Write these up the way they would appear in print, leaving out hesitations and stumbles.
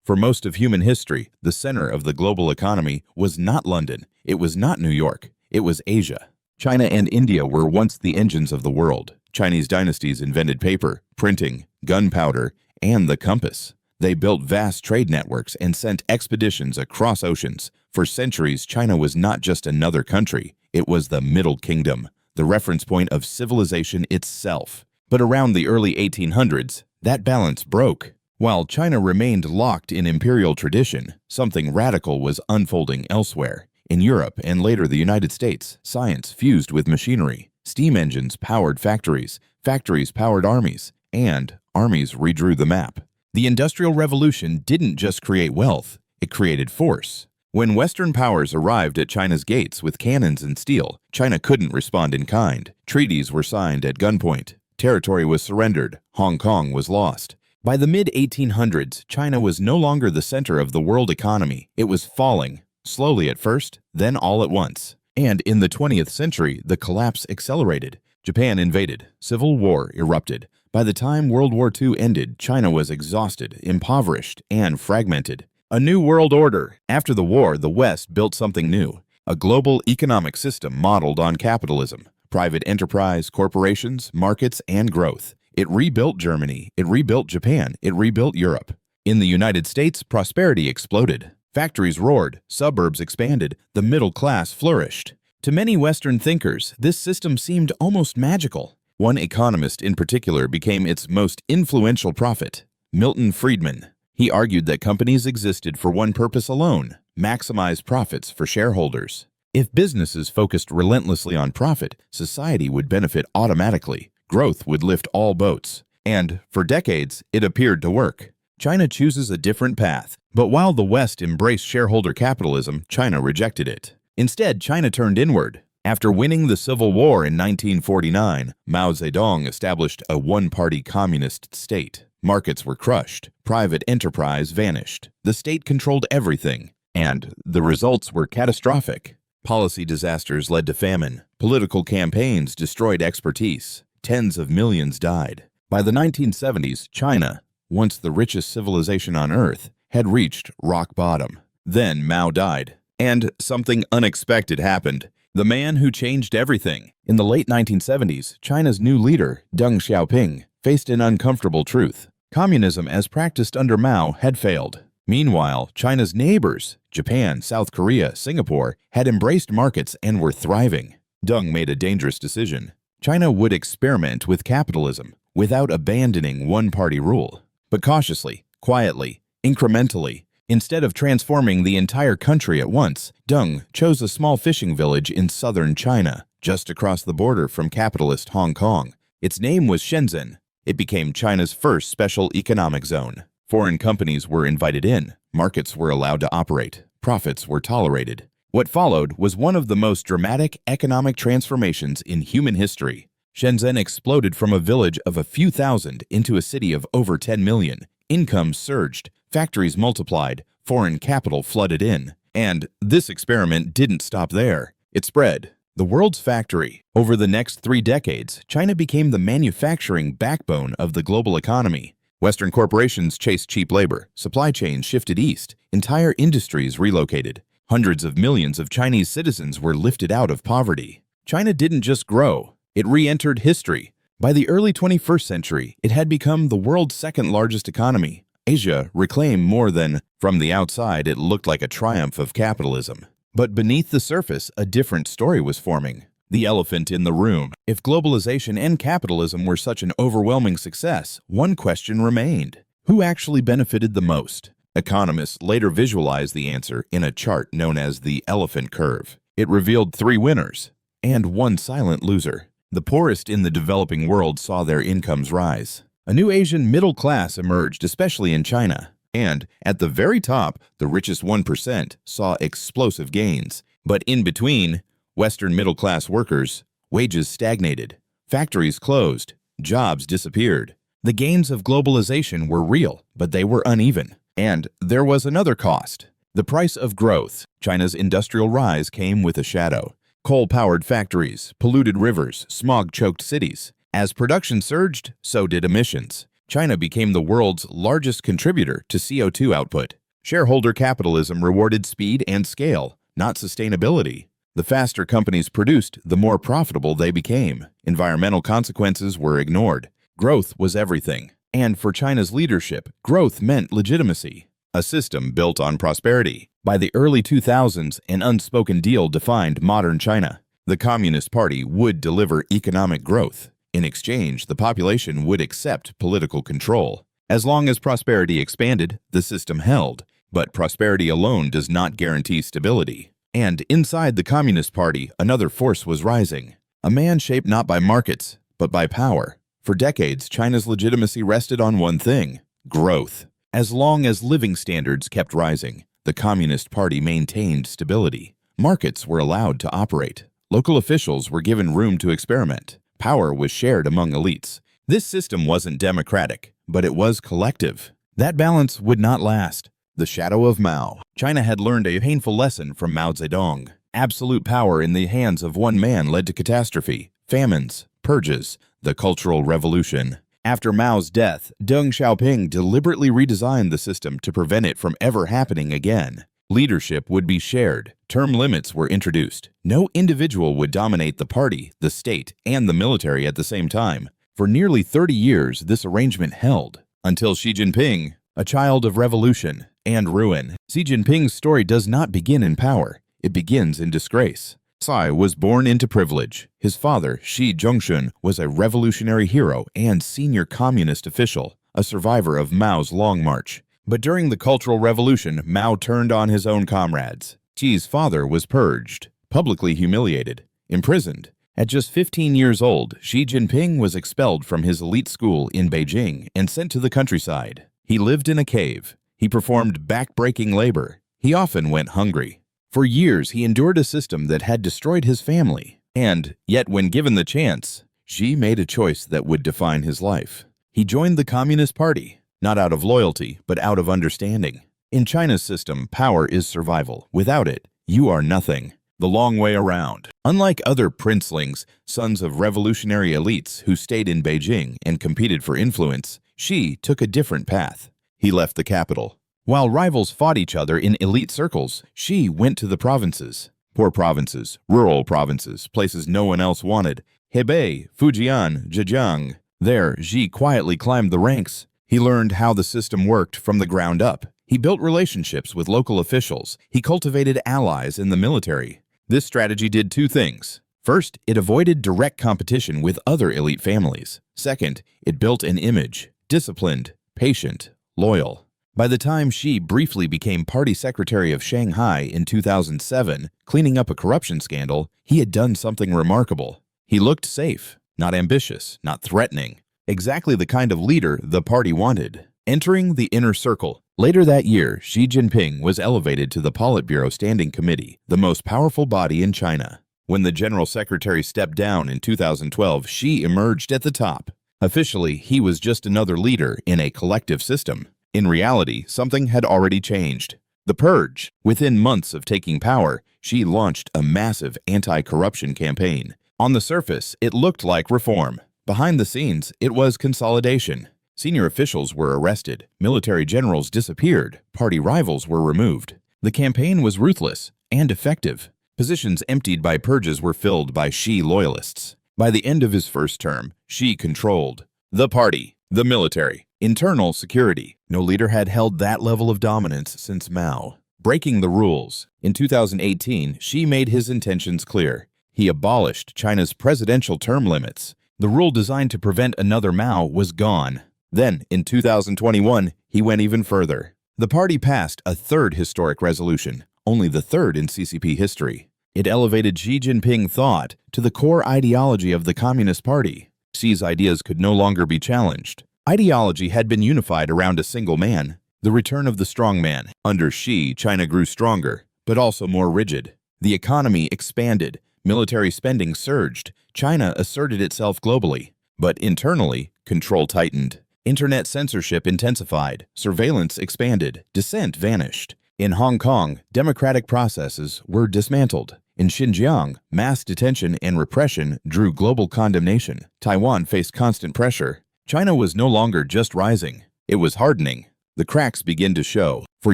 For most of human history, the center of the global economy was not London, it was not New York, it was Asia. China and India were once the engines of the world. Chinese dynasties invented paper, printing, gunpowder, and the compass. They built vast trade networks and sent expeditions across oceans. For centuries, China was not just another country, it was the Middle Kingdom, the reference point of civilization itself. But around the early 1800s, that balance broke. While China remained locked in imperial tradition, something radical was unfolding elsewhere. In Europe and later the United States, science fused with machinery. Steam engines powered factories, factories powered armies, and armies redrew the map. The Industrial Revolution didn't just create wealth, it created force. When Western powers arrived at China's gates with cannons and steel, China couldn't respond in kind. Treaties were signed at gunpoint. Territory was surrendered. Hong Kong was lost. By the mid-1800s, China was no longer the center of the world economy. It was falling, slowly at first, then all at once. And in the 20th century, the collapse accelerated. Japan invaded. Civil war erupted. By the time World War II ended, China was exhausted, impoverished, and fragmented. A new world order. After the war, the West built something new. A global economic system modeled on capitalism. Private enterprise, corporations, markets, and growth. It rebuilt Germany, it rebuilt Japan, it rebuilt Europe. In the United States, prosperity exploded. Factories roared, suburbs expanded, the middle class flourished. To many Western thinkers, this system seemed almost magical. One economist in particular became its most influential prophet, Milton Friedman. He argued that companies existed for one purpose alone: maximize profits for shareholders. If businesses focused relentlessly on profit, society would benefit automatically. Growth would lift all boats. And, for decades, it appeared to work. China chooses a different path. But while the West embraced shareholder capitalism, China rejected it. Instead, China turned inward. After winning the Civil War in 1949, Mao Zedong established a one-party communist state. Markets were crushed. Private enterprise vanished. The state controlled everything. And the results were catastrophic. Policy disasters led to famine. Political campaigns destroyed expertise. Tens of millions died. By the 1970s, China, once the richest civilization on Earth, had reached rock bottom. Then Mao died, and something unexpected happened. The man who changed everything. In the late 1970s, China's new leader, Deng Xiaoping, faced an uncomfortable truth. Communism as practiced under Mao had failed. Meanwhile, China's neighbors, Japan, South Korea, Singapore, had embraced markets and were thriving. Deng made a dangerous decision. China would experiment with capitalism without abandoning one-party rule, but cautiously, quietly, incrementally. Instead of transforming the entire country at once, Deng chose a small fishing village in southern China, just across the border from capitalist Hong Kong. Its name was Shenzhen. It became China's first special economic zone. Foreign companies were invited in, markets were allowed to operate, profits were tolerated. What followed was one of the most dramatic economic transformations in human history. Shenzhen exploded from a village of a few thousand into a city of over 10 million. Incomes surged, factories multiplied, foreign capital flooded in. And this experiment didn't stop there. It spread. The world's factory. Over the next 3 decades, China became the manufacturing backbone of the global economy. Western corporations chased cheap labor, supply chains shifted east, entire industries relocated. Hundreds of millions of Chinese citizens were lifted out of poverty. China didn't just grow, it re-entered history. By the early 21st century, it had become the world's second-largest economy. Asia reclaimed more than, from the outside, it looked like a triumph of capitalism. But beneath the surface, a different story was forming. The elephant in the room. If globalization and capitalism were such an overwhelming success, one question remained. Who actually benefited the most? Economists later visualized the answer in a chart known as the elephant curve. It revealed 3 winners and 1 silent loser. The poorest in the developing world saw their incomes rise. A new Asian middle class emerged, especially in China. And at the very top, the richest 1% saw explosive gains. But in between, Western middle-class workers, wages stagnated, factories closed, jobs disappeared. The gains of globalization were real, but they were uneven. And there was another cost. The price of growth. China's industrial rise came with a shadow. Coal-powered factories, polluted rivers, smog-choked cities. As production surged, so did emissions. China became the world's largest contributor to CO2 output. Shareholder capitalism rewarded speed and scale, not sustainability. The faster companies produced, the more profitable they became. Environmental consequences were ignored. Growth was everything. And for China's leadership, growth meant legitimacy. A system built on prosperity. By the early 2000s, an unspoken deal defined modern China. The Communist Party would deliver economic growth. In exchange, the population would accept political control. As long as prosperity expanded, the system held. But prosperity alone does not guarantee stability. And inside the Communist Party, another force was rising. A man shaped not by markets, but by power. For decades, China's legitimacy rested on one thing: growth. As long as living standards kept rising, the Communist Party maintained stability. Markets were allowed to operate. Local officials were given room to experiment. Power was shared among elites. This system wasn't democratic, but it was collective. That balance would not last. The shadow of Mao. China had learned a painful lesson from Mao Zedong. Absolute power in the hands of one man led to catastrophe, famines, purges, the Cultural Revolution. After Mao's death, Deng Xiaoping deliberately redesigned the system to prevent it from ever happening again. Leadership would be shared. Term limits were introduced. No individual would dominate the party, the state, and the military at the same time. For nearly 30 years, this arrangement held. Until Xi Jinping, a child of revolution and ruin. Xi Jinping's story does not begin in power. It begins in disgrace. Tsai was born into privilege. His father, Shi Zhongxun, was a revolutionary hero and senior communist official, a survivor of Mao's Long March. But during the Cultural Revolution, Mao turned on his own comrades. Xi's father was purged, publicly humiliated, imprisoned. At just 15 years old, Xi Jinping was expelled from his elite school in Beijing and sent to the countryside. He lived in a cave. He performed back-breaking labor. He often went hungry. For years, he endured a system that had destroyed his family. And yet, when given the chance, Xi made a choice that would define his life. He joined the Communist Party, not out of loyalty, but out of understanding. In China's system, power is survival. Without it, you are nothing. The long way around. Unlike other princelings, sons of revolutionary elites who stayed in Beijing and competed for influence, Xi took a different path. He left the capital. While rivals fought each other in elite circles, Xi went to the provinces. Poor provinces, rural provinces, places no one else wanted. Hebei, Fujian, Zhejiang. There, Xi quietly climbed the ranks. He learned how the system worked from the ground up. He built relationships with local officials. He cultivated allies in the military. This strategy did two things. First, it avoided direct competition with other elite families. Second, it built an image: disciplined, patient, loyal. By the time Xi briefly became party secretary of Shanghai in 2007, cleaning up a corruption scandal, he had done something remarkable. He looked safe, not ambitious, not threatening. Exactly the kind of leader the party wanted. Entering the inner circle. Later that year, Xi Jinping was elevated to the Politburo Standing Committee, the most powerful body in China. When the general secretary stepped down in 2012, Xi emerged at the top. Officially, he was just another leader in a collective system. In reality, something had already changed. The purge. Within months of taking power, Xi launched a massive anti-corruption campaign. On the surface, it looked like reform. Behind the scenes, it was consolidation. Senior officials were arrested, military generals disappeared, party rivals were removed. The campaign was ruthless and effective. Positions emptied by purges were filled by Xi loyalists. By the end of his first term, Xi controlled the party, the military, internal security. No leader had held that level of dominance since Mao. Breaking the rules. In 2018, Xi made his intentions clear. He abolished China's presidential term limits. The rule designed to prevent another Mao was gone. Then, in 2021, he went even further. The party passed a third historic resolution, only the third in CCP history. It elevated Xi Jinping thought to the core ideology of the Communist Party. Xi's ideas could no longer be challenged. Ideology had been unified around a single man, the return of the strong man. Under Xi, China grew stronger, but also more rigid. The economy expanded, military spending surged, China asserted itself globally. But internally, control tightened. Internet censorship intensified, surveillance expanded, dissent vanished. In Hong Kong, democratic processes were dismantled. In Xinjiang, mass detention and repression drew global condemnation. Taiwan faced constant pressure. China was no longer just rising, it was hardening. The cracks begin to show. For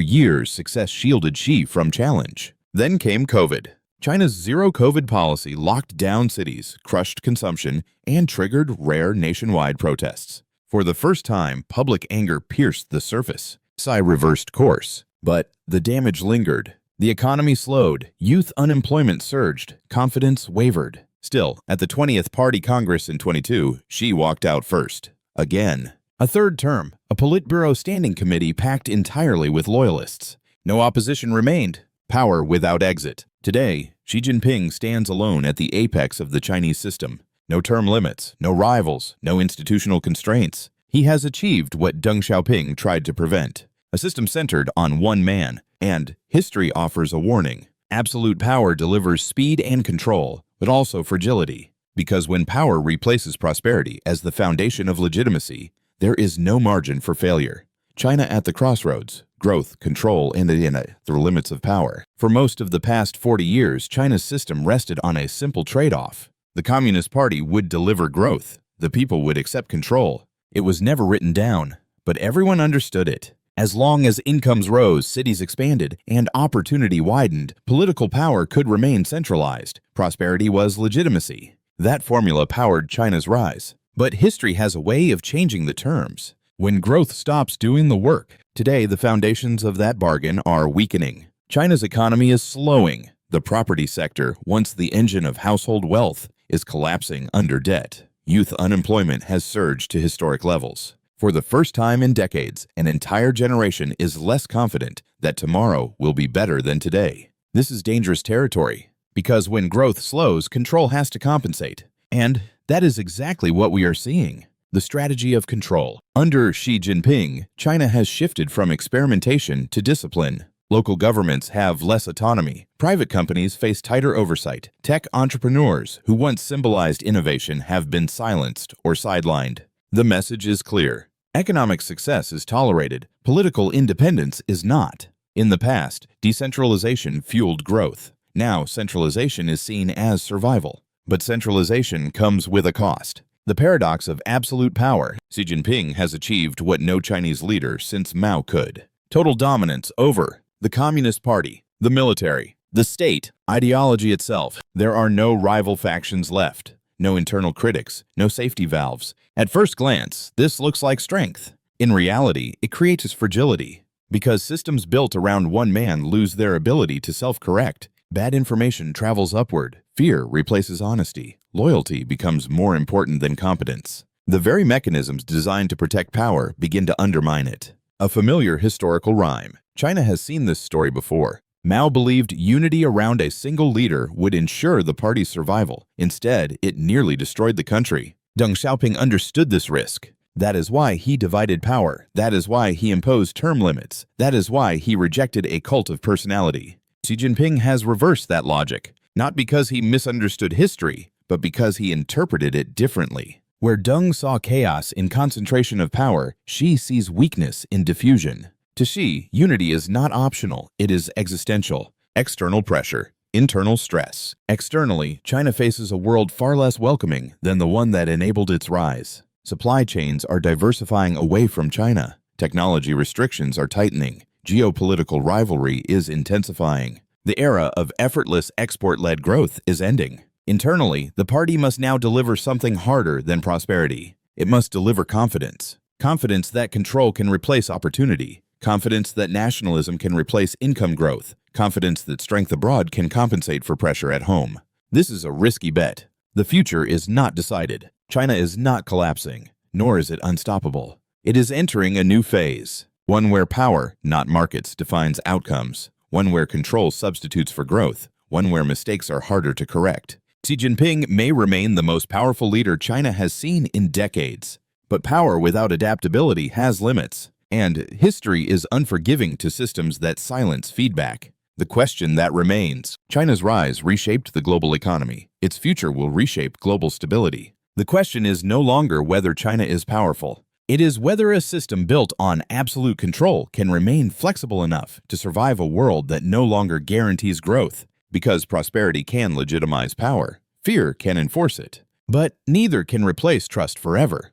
years, success shielded Xi from challenge. Then came COVID. China's zero-COVID policy locked down cities, crushed consumption, and triggered rare nationwide protests. For the first time, public anger pierced the surface. Xi reversed course. But the damage lingered. The economy slowed, youth unemployment surged, confidence wavered. Still, at the 20th Party Congress in 22, Xi walked out first. Again. A third term, a Politburo Standing Committee packed entirely with loyalists. No opposition remained. Power without exit. Today, Xi Jinping stands alone at the apex of the Chinese system. No term limits, no rivals, no institutional constraints. He has achieved what Deng Xiaoping tried to prevent. A system centered on one man. And history offers a warning. Absolute power delivers speed and control, but also fragility. Because when power replaces prosperity as the foundation of legitimacy, there is no margin for failure. China at the crossroads. Growth, control, and the limits of power. For most of the past 40 years, China's system rested on a simple trade-off. The Communist Party would deliver growth. The people would accept control. It was never written down, but everyone understood it. As long as incomes rose, cities expanded, and opportunity widened, political power could remain centralized. Prosperity was legitimacy. That formula powered China's rise. But history has a way of changing the terms. When growth stops doing the work, today the foundations of that bargain are weakening. China's economy is slowing. The property sector, once the engine of household wealth, is collapsing under debt. Youth unemployment has surged to historic levels. For the first time in decades, an entire generation is less confident that tomorrow will be better than today. This is dangerous territory, because when growth slows, control has to compensate. And that is exactly what we are seeing. The strategy of control. Under Xi Jinping, China has shifted from experimentation to discipline. Local governments have less autonomy. Private companies face tighter oversight. Tech entrepreneurs, who once symbolized innovation, have been silenced or sidelined. The message is clear. Economic success is tolerated. Political independence is not. In the past, decentralization fueled growth. Now, centralization is seen as survival. But centralization comes with a cost. The paradox of absolute power. Xi Jinping has achieved what no Chinese leader since Mao could. Total dominance over the Communist Party, the military, the state, ideology itself. There are no rival factions left. No internal critics, no safety valves. At first glance, this looks like strength. In reality, it creates fragility. Because systems built around one man lose their ability to self-correct, bad information travels upward, fear replaces honesty, loyalty becomes more important than competence. The very mechanisms designed to protect power begin to undermine it. A familiar historical rhyme. China has seen this story before. Mao believed unity around a single leader would ensure the party's survival. Instead, it nearly destroyed the country. Deng Xiaoping understood this risk. That is why he divided power. That is why he imposed term limits. That is why he rejected a cult of personality. Xi Jinping has reversed that logic, not because he misunderstood history, but because he interpreted it differently. Where Deng saw chaos in concentration of power, Xi sees weakness in diffusion. To Xi, unity is not optional, it is existential. External pressure, internal stress. Externally, China faces a world far less welcoming than the one that enabled its rise. Supply chains are diversifying away from China. Technology restrictions are tightening. Geopolitical rivalry is intensifying. The era of effortless export-led growth is ending. Internally, the party must now deliver something harder than prosperity. It must deliver confidence. Confidence that control can replace opportunity. Confidence that nationalism can replace income growth. Confidence that strength abroad can compensate for pressure at home. This is a risky bet. The future is not decided. China is not collapsing, nor is it unstoppable. It is entering a new phase. One where power, not markets, defines outcomes. One where control substitutes for growth. One where mistakes are harder to correct. Xi Jinping may remain the most powerful leader China has seen in decades. But power without adaptability has limits. And history is unforgiving to systems that silence feedback. The question that remains: China's rise reshaped the global economy. Its future will reshape global stability. The question is no longer whether China is powerful. It is whether a system built on absolute control can remain flexible enough to survive a world that no longer guarantees growth. Because prosperity can legitimize power, fear can enforce it. But neither can replace trust forever.